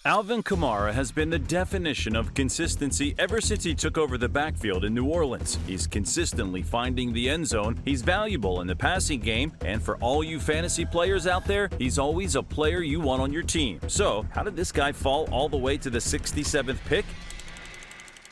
Alvin Kamara has been the definition of consistency ever since he took over the backfield in New Orleans. He's consistently finding the end zone, he's valuable in the passing game, and for all you fantasy players out there, he's always a player you want on your team. So, how did this guy fall all the way to the 67th pick?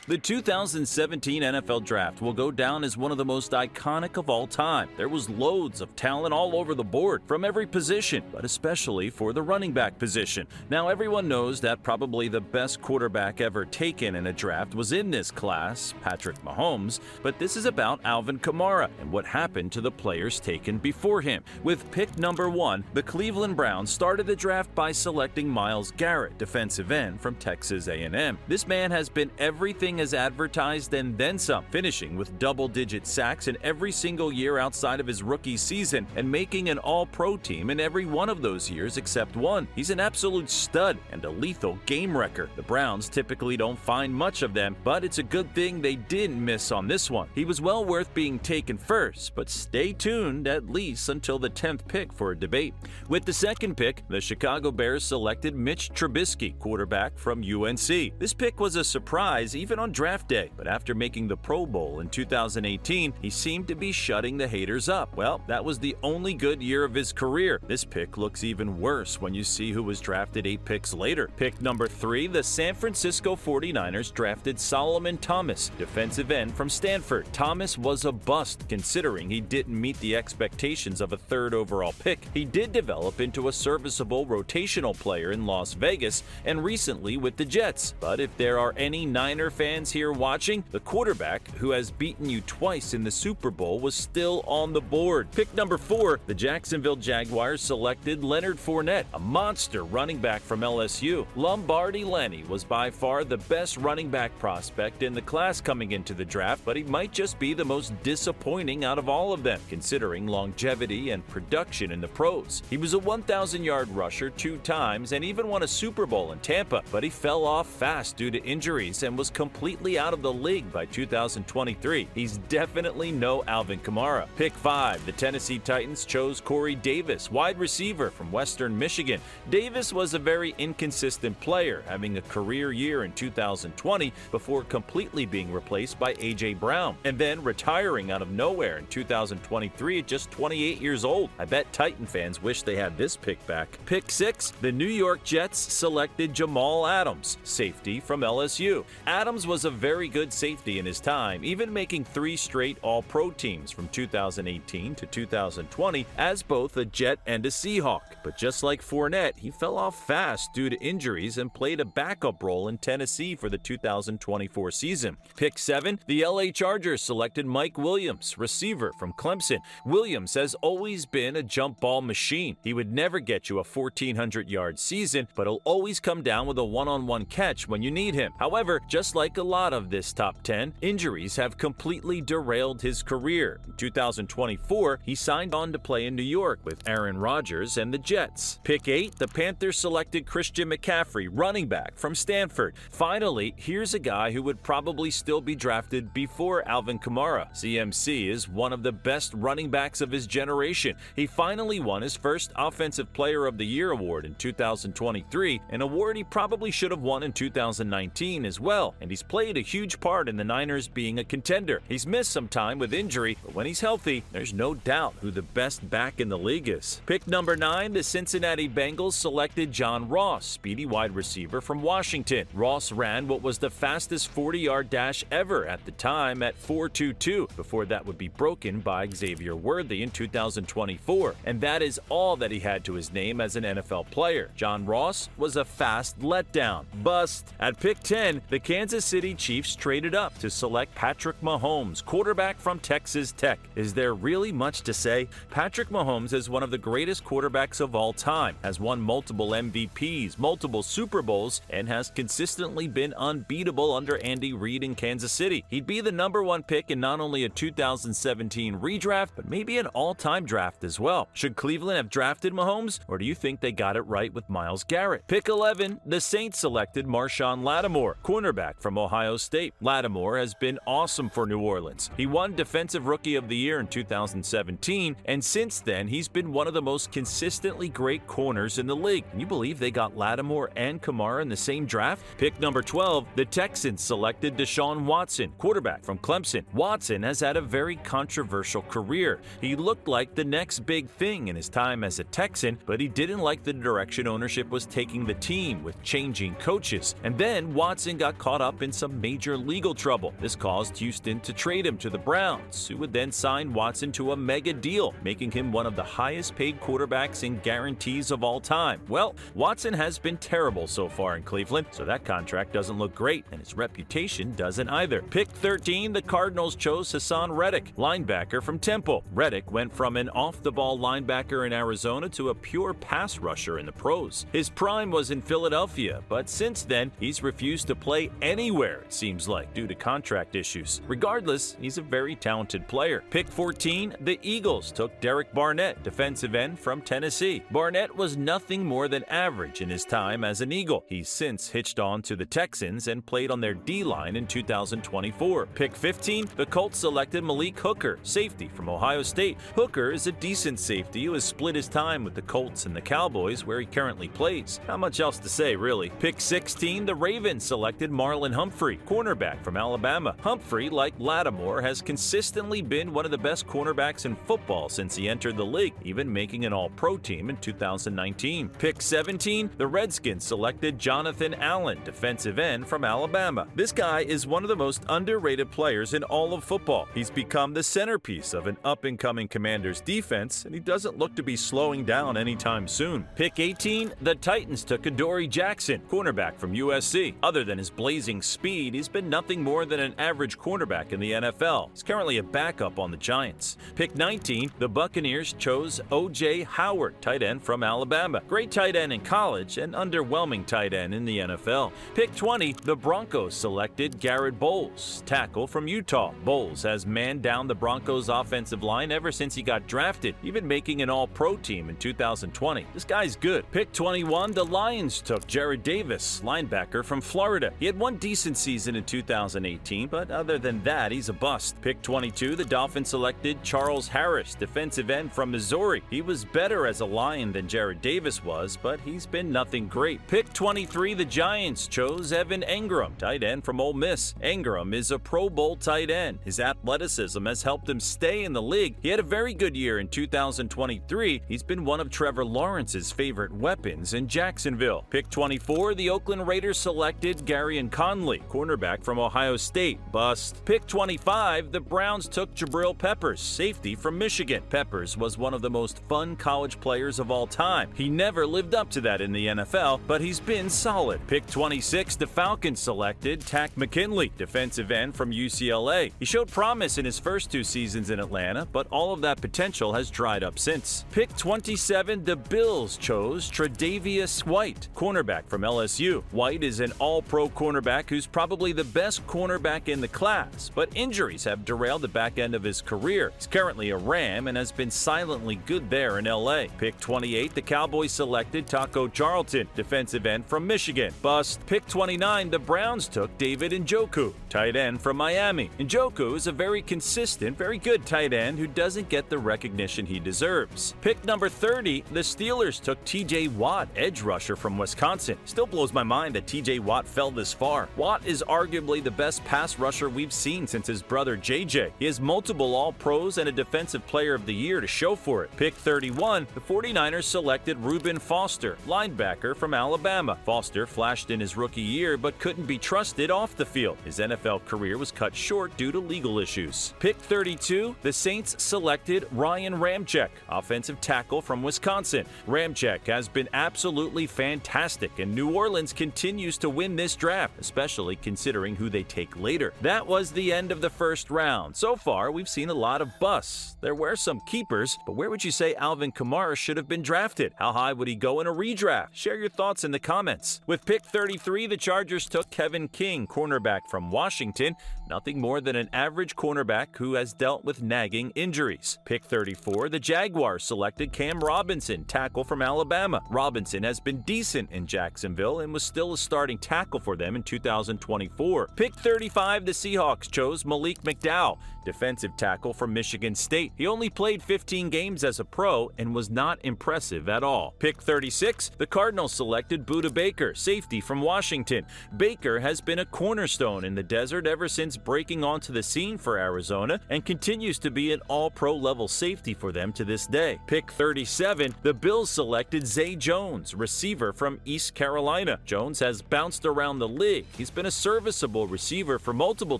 The 2017 NFL Draft will go down as one of the most iconic of all time. There was loads of talent all over the board, from every position, but especially for the running back position. Now, everyone knows that probably the best quarterback ever taken in a draft was in this class, Patrick Mahomes, but this is about Alvin Kamara and what happened to the players taken before him. With pick number 1, the Cleveland Browns started the draft by selecting Myles Garrett, defensive end from Texas A&M. This man has been everything as advertised and then some, finishing with double-digit sacks in every single year outside of his rookie season and making an all-pro team in every one of those years except one. He's an absolute stud and a lethal game wrecker. The Browns typically don't find much of them, but it's a good thing they didn't miss on this one. He was well worth being taken first, but stay tuned at least until the 10th pick for a debate. With the second pick, the Chicago Bears selected Mitch Trubisky, quarterback from UNC. This pick was a surprise even on draft day, but after making the Pro Bowl in 2018, he seemed to be shutting the haters up. Well, that was the only good year of his career. This pick looks even worse when you see who was drafted 8 picks later. Pick number 3, the San Francisco 49ers drafted Solomon Thomas, defensive end from Stanford. Thomas was a bust considering he didn't meet the expectations of a 3rd overall pick. He did develop into a serviceable rotational player in Las Vegas and recently with the Jets. But if there are any Niner fans here watching, the quarterback who has beaten you twice in the Super Bowl was still on the board. Pick number 4, the Jacksonville Jaguars selected Leonard Fournette, a monster running back from LSU. Lombardi Lenny was by far the best running back prospect in the class coming into the draft, but he might just be the most disappointing out of all of them, considering longevity and production in the pros. He was a 1,000-yard rusher 2 times and even won a Super Bowl in Tampa, but he fell off fast due to injuries and was completely out of the league by 2023. He's definitely no Alvin Kamara. Pick 5, the Tennessee Titans chose Corey Davis, wide receiver from Western Michigan. Davis was a very inconsistent player, having a career year in 2020 before completely being replaced by A.J. Brown, and then retiring out of nowhere in 2023 at just 28 years old. I bet Titan fans wish they had this pick back. Pick 6, the New York Jets selected Jamal Adams, safety from LSU. Adams was a very good safety in his time, even making 3 straight All-Pro teams from 2018 to 2020 as both a Jet and a Seahawk. But just like Fournette, he fell off fast due to injuries and played a backup role in Tennessee for the 2024 season. Pick 7, the LA Chargers selected Mike Williams, receiver from Clemson. Williams has always been a jump ball machine. He would never get you a 1,400-yard season, but he'll always come down with a one-on-one catch when you need him. However, just like a lot of this top 10, injuries have completely derailed his career. In 2024, he signed on to play in New York with Aaron Rodgers and the Jets. Pick 8, the Panthers selected Christian McCaffrey, running back from Stanford. Finally, here's a guy who would probably still be drafted before Alvin Kamara. CMC is one of the best running backs of his generation. He finally won his first Offensive Player of the Year award in 2023, an award he probably should have won in 2019 as well, and he's played a huge part in the Niners being a contender. He's missed some time with injury, but when he's healthy, there's no doubt who the best back in the league is. Pick number 9, the Cincinnati Bengals selected John Ross, speedy wide receiver from Washington. Ross ran what was the fastest 40-yard dash ever at the time at 4.22, before that would be broken by Xavier Worthy in 2024. And that is all that he had to his name as an NFL player. John Ross was a fast letdown. Bust. At pick 10, the Kansas City Chiefs traded up to select Patrick Mahomes, quarterback from Texas Tech. Is there really much to say? Patrick Mahomes is one of the greatest quarterbacks of all time, has won multiple MVPs, multiple Super Bowls, and has consistently been unbeatable under Andy Reid in Kansas City. He'd be the number 1 pick in not only a 2017 redraft, but maybe an all-time draft as well. Should Cleveland have drafted Mahomes, or do you think they got it right with Myles Garrett? Pick 11, the Saints selected Marshawn Lattimore, cornerback from Ohio State. Lattimore has been awesome for New Orleans. He won Defensive Rookie of the Year in 2017, and since then, he's been one of the most consistently great corners in the league. Can you believe they got Lattimore and Kamara in the same draft? Pick number 12, the Texans selected Deshaun Watson, quarterback from Clemson. Watson has had a very controversial career. He looked like the next big thing in his time as a Texan, but he didn't like the direction ownership was taking the team with changing coaches. And then Watson got caught up in some major legal trouble. This caused Houston to trade him to the Browns, who would then sign Watson to a mega deal, making him one of the highest paid quarterbacks in guarantees of all time. Well, Watson has been terrible so far in Cleveland, so that contract doesn't look great, and his reputation doesn't either. Pick 13, the Cardinals chose Hassan Reddick, linebacker from Temple. Reddick went from an off-the-ball linebacker in Arizona to a pure pass rusher in the pros. His prime was in Philadelphia, but since then, he's refused to play anywhere, it seems like, due to contract issues. Regardless, he's a very talented player. Pick 14, the Eagles took Derek Barnett, defensive end from Tennessee. Barnett was nothing more than average in his time as an Eagle. He's since hitched on to the Texans and played on their D-line in 2024. Pick 15, the Colts selected Malik Hooker, safety from Ohio State. Hooker is a decent safety who has split his time with the Colts and the Cowboys, where he currently plays. Not much else to say, really. Pick 16, the Ravens selected Marlon Humphrey, cornerback from Alabama. Humphrey, like Lattimore, has consistently been one of the best cornerbacks in football since he entered the league, even making an All-Pro team in 2019. Pick 17, the Redskins selected Jonathan Allen, defensive end from Alabama. This guy is one of the most underrated players in all of football. He's become the centerpiece of an up-and-coming Commanders defense, and he doesn't look to be slowing down anytime soon. Pick 18, the Titans took Adoree Jackson, cornerback from USC. Other than his blazing speed, he's been nothing more than an average cornerback in the NFL. He's currently a backup on the Giants. Pick 19, the Buccaneers chose O.J. Howard, tight end from Alabama. Great tight end in college and underwhelming tight end in the NFL. Pick 20, the Broncos selected Garrett Bowles, tackle from Utah. Bowles has manned down the Broncos offensive line ever since he got drafted, even making an All-Pro team in 2020. This guy's good. Pick 21, the Lions took Jared Davis, linebacker from Florida. He had one decent season in 2018, but other than that, he's a bust. Pick 22, the Dolphins selected Charles Harris, defensive end from Missouri. He was better as a Lion than Jared Davis was, but he's been nothing great. Pick 23, the Giants chose Evan Engram, tight end from Ole Miss. Engram is a Pro Bowl tight end. His athleticism has helped him stay in the league. He had a very good year in 2023. He's been one of Trevor Lawrence's favorite weapons in Jacksonville. Pick 24, the Oakland Raiders selected Garyon Conley, cornerback from Ohio State. Bust. Pick 25, the Browns took Jabril Peppers, safety from Michigan. Peppers was one of the most fun college players of all time. He never lived up to that in the NFL, but he's been solid. Pick 26, the Falcons selected Takk McKinley, defensive end from UCLA. He showed promise in his first two seasons in Atlanta, but all of that potential has dried up since. Pick 27, the Bills chose Tre'Davious White, cornerback from LSU. White is an all-pro cornerback who's probably the best cornerback in the class, but injuries have derailed the back end of his career. He's currently a Ram and has been silently good there in LA. Pick 28, the Cowboys selected Taco Charlton, defensive end from Michigan. Bust. Pick 29, the Browns took David Njoku, tight end from Miami. Njoku is a very consistent, very good tight end who doesn't get the recognition he deserves. Pick number 30, the Steelers took T.J. Watt, edge rusher from Wisconsin. Still blows my mind that T.J. Watt fell this far. Watt is arguably the best pass rusher we've seen since his brother J.J. He has multiple All-Pros and a Defensive Player of the Year to show for it. Pick 31, the 49ers selected Reuben Foster, linebacker from Alabama. Foster flashed in his rookie year but couldn't be trusted off the field. His NFL career was cut short due to legal issues. Pick 32, the Saints selected Ryan Ramczyk, offensive tackle from Wisconsin. Ramczyk has been absolutely fantastic, and New Orleans continues to win this draft, especially considering who they take later. That was the end of the first round. So far, we've seen a lot of busts. There were some keepers, but where would you say Alvin Kamara should have been drafted? How high would he go in a redraft? Share your thoughts in the comments. With pick 33, the Chargers took Kevin King, cornerback from Washington. Nothing more than an average cornerback who has dealt with nagging injuries. Pick 34, the Jaguars selected Cam Robinson, tackle from Alabama. Robinson has been decent in Jacksonville and was still a starting tackle for them in 2020. 2024. Pick 35, the Seahawks chose Malik McDowell, defensive tackle from Michigan State. He only played 15 games as a pro and was not impressive at all. Pick 36, the Cardinals selected Budda Baker, safety from Washington. Baker has been a cornerstone in the desert ever since breaking onto the scene for Arizona and continues to be an all-pro level safety for them to this day. Pick 37, the Bills selected Zay Jones, receiver from East Carolina. Jones has bounced around the league. He's been a serviceable receiver for multiple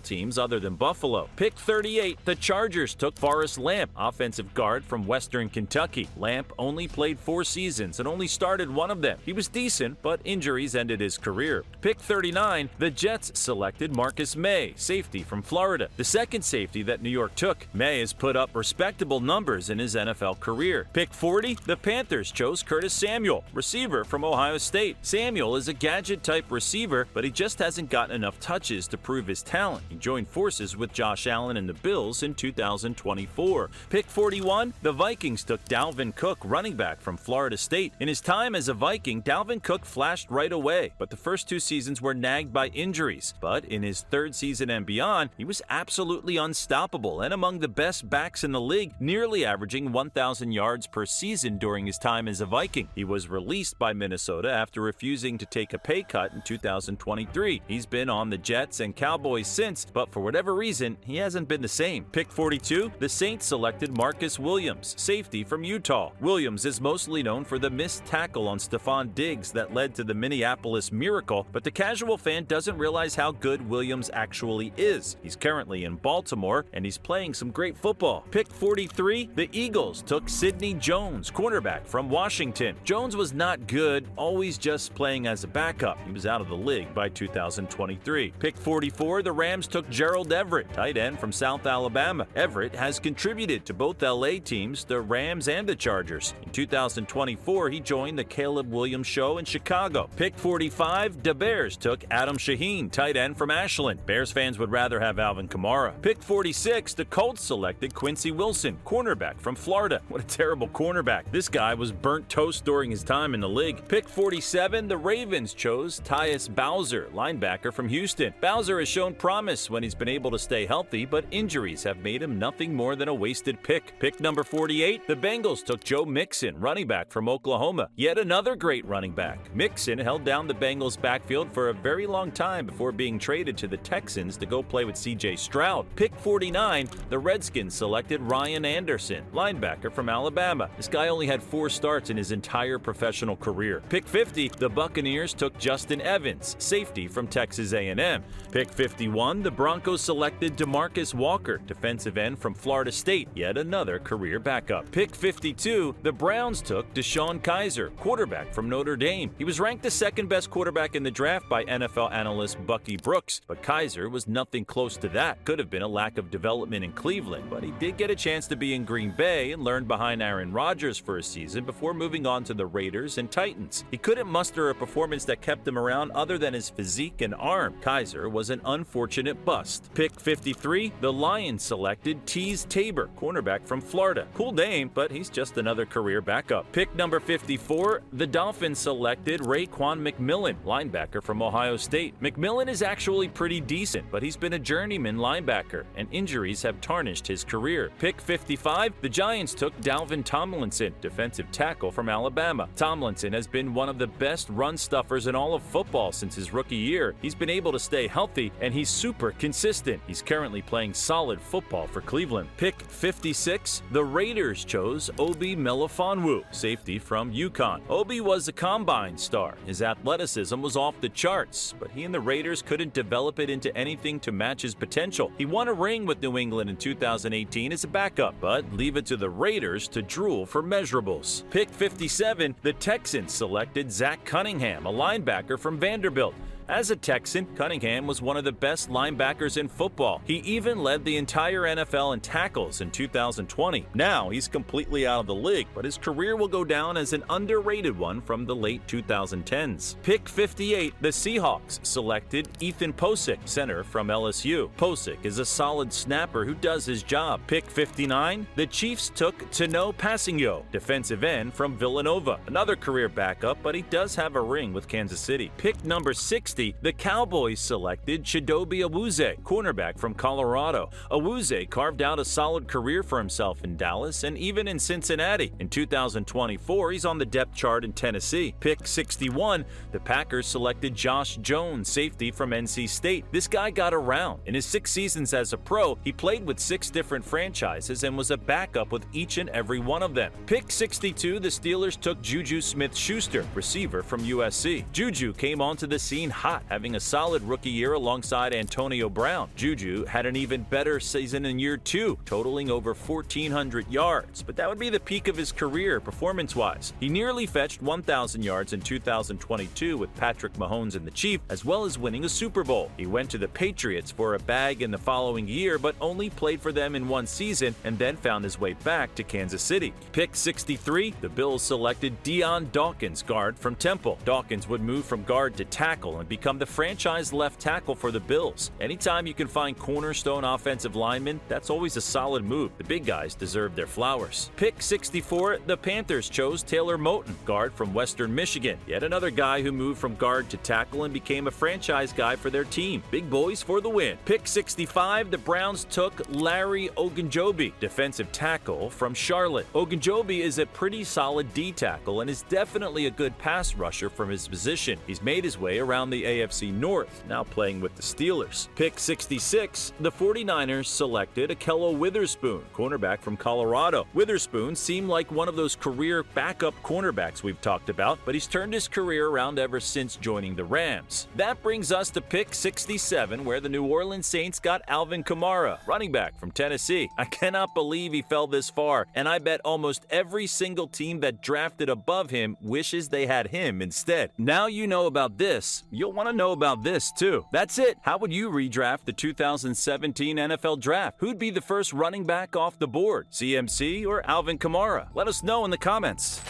teams other than Buffalo. Pick 38, the Chargers took Forrest Lamp, offensive guard from Western Kentucky. Lamp only played 4 seasons and only started one of them. He was decent, but injuries ended his career. Pick 39, the Jets selected Marcus May, safety from Florida, the second safety that New York took. May has put up respectable numbers in his NFL career. Pick 40, the Panthers chose Curtis Samuel, receiver from Ohio State. Samuel is a gadget-type receiver, but he just hasn't gotten enough touches to prove his talent. He joined forces with Josh Allen and the Bills in 2024. Pick 41, the Vikings took Dalvin Cook, running back from Florida State. In his time as a Viking, Dalvin Cook flashed right away, but the first 2 seasons were nagged by injuries. But in his 3rd season and beyond, he was absolutely unstoppable and among the best backs in the league, nearly averaging 1,000 yards per season during his time as a Viking. He was released by Minnesota after refusing to take a pay cut in 2023. He's been on the Jets and Cowboys since, but for whatever reason, he hasn't been the same. Pick 42, the Saints selected Marcus Williams, safety from Utah. Williams is mostly known for the missed tackle on Stephon Diggs that led to the Minneapolis Miracle, but the casual fan doesn't realize how good Williams actually is. He's currently in Baltimore, and he's playing some great football. Pick 43, the Eagles took Sidney Jones, cornerback from Washington. Jones was not good, always just playing as a backup. He was out of the league by 2023. Pick 44, the Rams took Gerald Everett, tight end from South Alabama. Everett has contributed to both LA teams, the Rams and the Chargers. In 2024, he joined the Caleb Williams Show in Chicago. Pick 45, the Bears took Adam Shaheen, tight end from Ashland. Bears fans would rather have Alvin Kamara. Pick 46, the Colts selected Quincy Wilson, cornerback from Florida. What a terrible cornerback. This guy was burnt toast during his time in the league. Pick 47, the Ravens chose Tyus Bowser, linebacker from Houston. Bowser has shown promise when he's been able to stay healthy, but injuries have made him nothing more than a wasted pick. Pick number 48, the Bengals took Joe Mixon, running back from Oklahoma. Yet another great running back. Mixon held down the Bengals backfield for a very long time before being traded to the Texans to go play with C.J. Stroud. Pick 49, the Redskins selected Ryan Anderson, linebacker from Alabama. This guy only had 4 starts in his entire professional career. Pick 50, the Buccaneers took Justin Evans, safety from Texas A&M. Pick 51, the Broncos selected DeMarcus Walker, defensive end from Florida State, yet another career backup. Pick 52, the Browns took DeShone Kizer, quarterback from Notre Dame. He was ranked the 2nd best quarterback in the draft by NFL analyst Bucky Brooks, but Kizer was nothing close to that. Could have been a lack of development in Cleveland, but he did get a chance to be in Green Bay and learn behind Aaron Rodgers for a season before moving on to the Raiders and Titans. He couldn't muster a performance that kept him around other than his physique and arm. Kizer was an unfortunate bust. Pick 53, the Lions selected Teez Tabor, cornerback from Florida. Cool name, but he's just another career backup. Pick number 54, the Dolphins selected Raekwon McMillan, linebacker from Ohio State. McMillan is actually pretty decent, but he's been a journeyman linebacker, and injuries have tarnished his career. Pick 55, the Giants took Dalvin Tomlinson, defensive tackle from Alabama. Tomlinson has been one of the best run stuffers in all of football since his rookie year. He's been able to stay healthy, and he's super consistent. He's currently playing solid football for Cleveland. Pick 56, the Raiders chose Obi Melifonwu, safety from UConn. Obi was a combine star. His athleticism was off the charts, but he and the Raiders couldn't develop it into anything to match his potential. He won a ring with New England in 2018 as a backup, but leave it to the Raiders to drool for measurables. Pick 57, the Texans selected Zach Cunningham, a linebacker from Vanderbilt. As a Texan, Cunningham was one of the best linebackers in football. He even led the entire NFL in tackles in 2020. Now he's completely out of the league, but his career will go down as an underrated one from the late 2010s. Pick 58, the Seahawks selected Ethan Posick, center from LSU. Posick is a solid snapper who does his job. Pick 59, the Chiefs took Tano Passigno, defensive end from Villanova. Another career backup, but he does have a ring with Kansas City. Pick number 60, 60, the Cowboys selected Chidobe Awuzie, cornerback from Colorado. Awuzie carved out a solid career for himself in Dallas and even in Cincinnati. In 2024, he's on the depth chart in Tennessee. Pick 61, the Packers selected Josh Jones, safety from NC State. This guy got around. In his 6 seasons as a pro, he played with 6 different franchises and was a backup with each and every one of them. Pick 62, the Steelers took Juju Smith-Schuster, receiver from USC. Juju came onto the scene hot, having a solid rookie year alongside Antonio Brown. Juju had an even better season in year 2, totaling over 1,400 yards, but that would be the peak of his career performance-wise. He nearly fetched 1,000 yards in 2022 with Patrick Mahomes and the Chiefs, as well as winning a Super Bowl. He went to the Patriots for a bag in the following year, but only played for them in 1 season and then found his way back to Kansas City. Pick 63, the Bills selected Deion Dawkins, guard from Temple. Dawkins would move from guard to tackle and become the franchise left tackle for the Bills. Anytime you can find cornerstone offensive linemen, that's always a solid move. The big guys deserve their flowers. Pick 64, the Panthers chose Taylor Moton, guard from Western Michigan. Yet another guy who moved from guard to tackle and became a franchise guy for their team. Big boys for the win. Pick 65, the Browns took Larry Ogunjobi, defensive tackle from Charlotte. Ogunjobi is a pretty solid D tackle and is definitely a good pass rusher from his position. He's made his way around the AFC North, now playing with the Steelers. Pick 66, the 49ers selected Akello Witherspoon, cornerback from Colorado. Witherspoon seemed like one of those career backup cornerbacks we've talked about, but he's turned his career around ever since joining the Rams. That brings us to pick 67, where the New Orleans Saints got Alvin Kamara, running back from Tennessee. I cannot believe he fell this far, and I bet almost every single team that drafted above him wishes they had him instead. Now you know about this, you'll want to know about this too. That's it. How would you redraft the 2017 NFL Draft? Who'd be the first running back off the board, CMC or Alvin Kamara? Let us know in the comments.